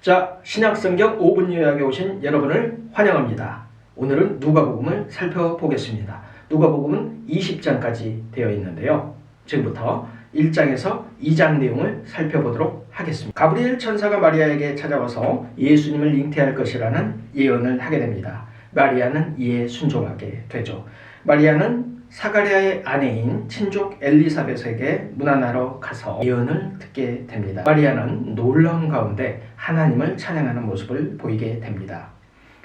자, 신약성경 5분 요약에 오신 여러분을 환영합니다. 오늘은 누가복음을 살펴보겠습니다. 누가복음은 20장까지 되어 있는데요. 지금부터 1장에서 2장 내용을 살펴보도록 하겠습니다. 가브리엘 천사가 마리아에게 찾아와서 예수님을 잉태할 것이라는 예언을 하게 됩니다. 마리아는 이에 순종하게 되죠. 마리아는 사가랴의 아내인 친족 엘리사벳에게 문안하러 가서 예언을 듣게 됩니다. 마리아는 놀라운 가운데 하나님을 찬양하는 모습을 보이게 됩니다.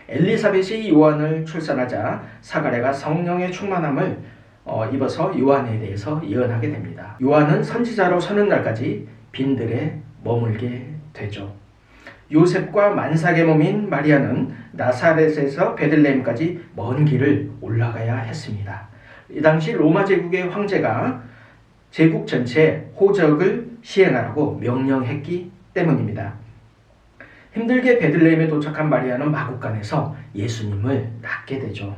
엘리사벳이 요한을 출산하자 사가랴가 성령의 충만함을 입어서 요한에 대해서 예언하게 됩니다. 요한은 선지자로 서는 날까지 빈들에 머물게 되죠. 요셉과 만삭의 몸인 마리아는 나사렛에서 베들레헴까지 먼 길을 올라가야 했습니다. 이 당시 로마 제국의 황제가 제국 전체에 호적을 시행하라고 명령했기 때문입니다. 힘들게 베들레헴에 도착한 마리아는 마구간에서 예수님을 낳게 되죠.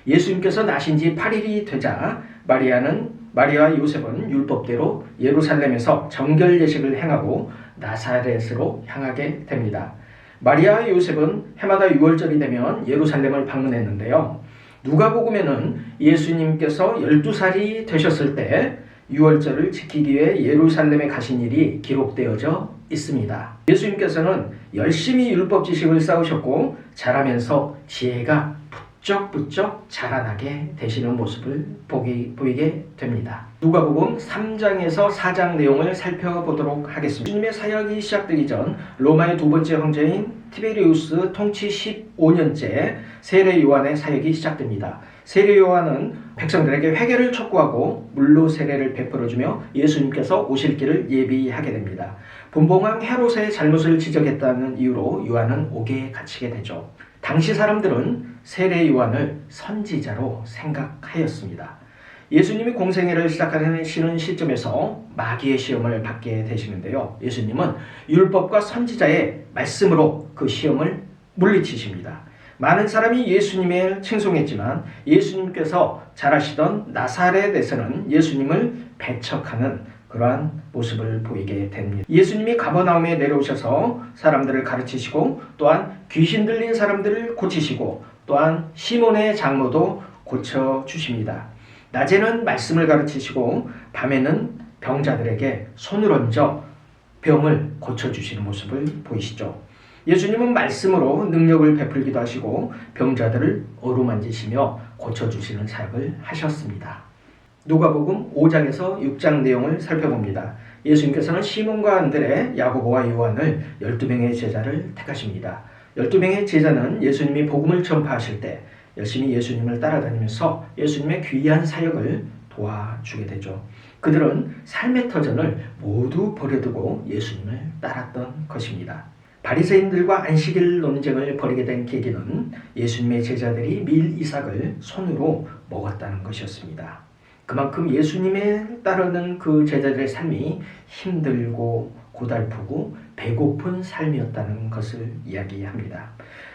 예수님께서 나신 지 8일이 되자 마리아와 요셉은 율법대로 예루살렘에서 정결 예식을 행하고 나사렛으로 향하게 됩니다. 마리아와 요셉은 해마다 6월절이 되면 예루살렘을 방문했는데요. 누가복음에는 예수님께서 12살이 되셨을 때 6월절을 지키기 위해 예루살렘에 가신 일이 기록되어져 있습니다. 예수님께서는 열심히 율법 지식을 쌓으셨고 자라면서 지혜가 부쩍부쩍 자라나게 되시는 모습을 보이게 됩니다. 누가복음 3장에서 4장 내용을 살펴보도록 하겠습니다. 예수님의 사역이 시작되기 전 로마의 두 번째 황제인 티베리우스 통치 15년째 세례 요한의 사역이 시작됩니다. 세례 요한은 백성들에게 회개를 촉구하고 물로 세례를 베풀어주며 예수님께서 오실 길을 예비하게 됩니다. 분봉왕 헤롯의 잘못을 지적했다는 이유로 요한은 옥에 갇히게 되죠. 당시 사람들은 세례 요한을 선지자로 생각하였습니다. 예수님이 공생애를 시작하시는 시점에서 마귀의 시험을 받게 되시는데요. 예수님은 율법과 선지자의 말씀으로 그 시험을 물리치십니다. 많은 사람이 예수님을 칭송했지만 예수님께서 자라시던 나사렛에서는 예수님을 배척하는 그러한 모습을 보이게 됩니다. 예수님이 가버나움에 내려오셔서 사람들을 가르치시고 또한 귀신 들린 사람들을 고치시고 또한 시몬의 장모도 고쳐주십니다. 낮에는 말씀을 가르치시고 밤에는 병자들에게 손을 얹어 병을 고쳐주시는 모습을 보이시죠. 예수님은 말씀으로 능력을 베풀기도 하시고 병자들을 어루만지시며 고쳐주시는 사역을 하셨습니다. 누가복음 5장에서 6장 내용을 살펴봅니다. 예수님께서는 시몬과 안드레, 야고보와 요한을 12명의 제자를 택하십니다. 12명의 제자는 예수님이 복음을 전파하실 때 열심히 예수님을 따라다니면서 예수님의 귀한 사역을 도와주게 되죠. 그들은 삶의 터전을 모두 버려두고 예수님을 따랐던 것입니다. 바리새인들과 안식일 논쟁을 벌이게 된 계기는 예수님의 제자들이 밀 이삭을 손으로 먹었다는 것이었습니다. 그만큼 예수님에 따르는 그 제자들의 삶이 힘들고 고달프고 배고픈 삶이었다는 것을 이야기합니다.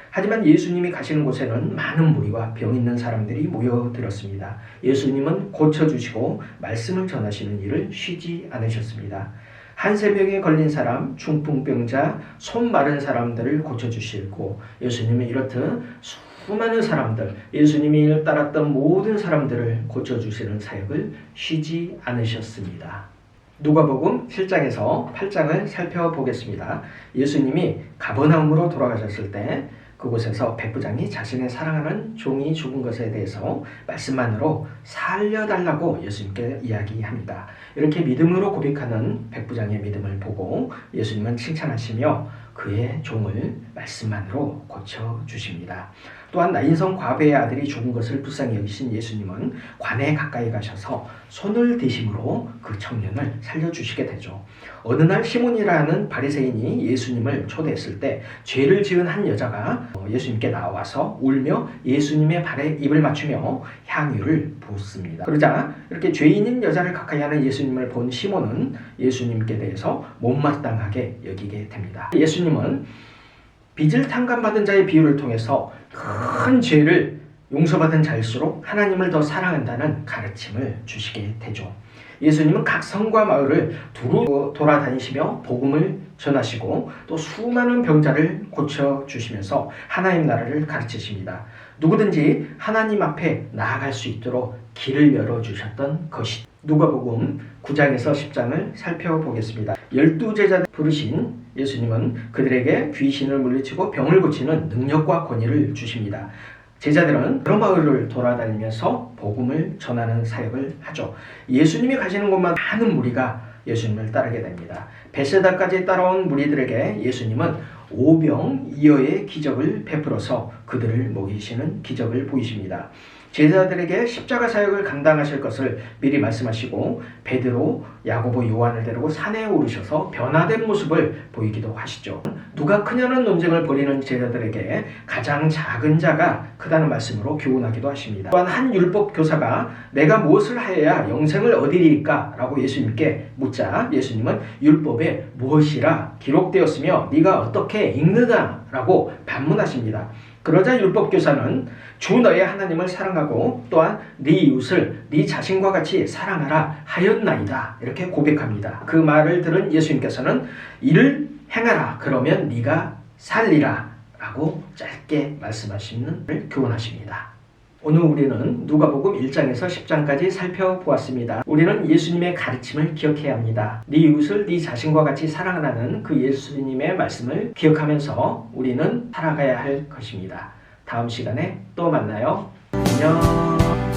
하지만 예수님이 가시는 곳에는 많은 무리와 병 있는 사람들이 모여들었습니다. 예수님은 고쳐주시고 말씀을 전하시는 일을 쉬지 않으셨습니다. 한세병에 걸린 사람, 중풍병자, 손 마른 사람들을 고쳐주시고 예수님은 이렇듯 수많은 사람들, 예수님이 따랐던 모든 사람들을 고쳐주시는 사역을 쉬지 않으셨습니다. 누가복음 7장에서 8장을 살펴보겠습니다. 예수님이 가버나움으로 돌아가셨을 때 그곳에서 백부장이 자신의 사랑하는 종이 죽은 것에 대해서 말씀만으로 살려달라고 예수님께 이야기합니다. 이렇게 믿음으로 고백하는 백부장의 믿음을 보고 예수님은 칭찬하시며 그의 종을 말씀만으로 고쳐주십니다. 또한 나인성 과부의 아들이 죽은 것을 불쌍히 여기신 예수님은 관에 가까이 가셔서 손을 대심으로 그 청년을 살려주시게 되죠. 어느 날 시몬이라는 바리새인이 예수님을 초대했을 때 죄를 지은 한 여자가 예수님께 나와서 울며 예수님의 발에 입을 맞추며 향유를 부었습니다. 그러자 이렇게 죄인인 여자를 가까이 하는 예수님을 본 시몬은 예수님께 대해서 못마땅하게 여기게 됩니다. 예수님은 빚을 탕감받은 자의 비유를 통해서 큰 죄를 용서받은 자일수록 하나님을 더 사랑한다는 가르침을 주시게 되죠. 예수님은 각 성과 마을을 두루 돌아다니시며 복음을 전하시고 또 수많은 병자를 고쳐주시면서 하나님 나라를 가르치십니다. 누구든지 하나님 앞에 나아갈 수 있도록 길을 열어주셨던 것이 누가복음 9장에서 10장을 살펴보겠습니다. 12제자 부르신 예수님은 그들에게 귀신을 물리치고 병을 고치는 능력과 권위를 주십니다. 제자들은 여러 마을을 돌아다니면서 복음을 전하는 사역을 하죠. 예수님이 가시는 곳만 많은 무리가 예수님을 따르게 됩니다. 베세다까지 따라온 무리들에게 예수님은 오병이어의 기적을 베풀어서 그들을 먹이시는 기적을 보이십니다. 제자들에게 십자가 사역을 감당하실 것을 미리 말씀하시고 베드로, 야고보, 요한을 데리고 산에 오르셔서 변화된 모습을 보이기도 하시죠. 누가 크냐는 논쟁을 벌이는 제자들에게 가장 작은 자가 크다는 말씀으로 교훈하기도 하십니다. 또한 한 율법 교사가 내가 무엇을 하여야 영생을 얻으리까? 라고 예수님께 묻자 예수님은 율법에 무엇이라 기록되었으며 네가 어떻게 읽느냐? 라고 반문하십니다. 그러자 율법교사는 주 너의 하나님을 사랑하고 또한 네 이웃을 네 자신과 같이 사랑하라 하였나이다 이렇게 고백합니다. 그 말을 들은 예수님께서는 이를 행하라 그러면 네가 살리라 라고 짧게 말씀하시는 걸 교훈하십니다. 오늘 우리는 누가복음 1장에서 10장까지 살펴보았습니다. 우리는 예수님의 가르침을 기억해야 합니다. 네 이웃을 네 자신과 같이 사랑하라는 그 예수님의 말씀을 기억하면서 우리는 살아가야 할 것입니다. 다음 시간에 또 만나요. 안녕.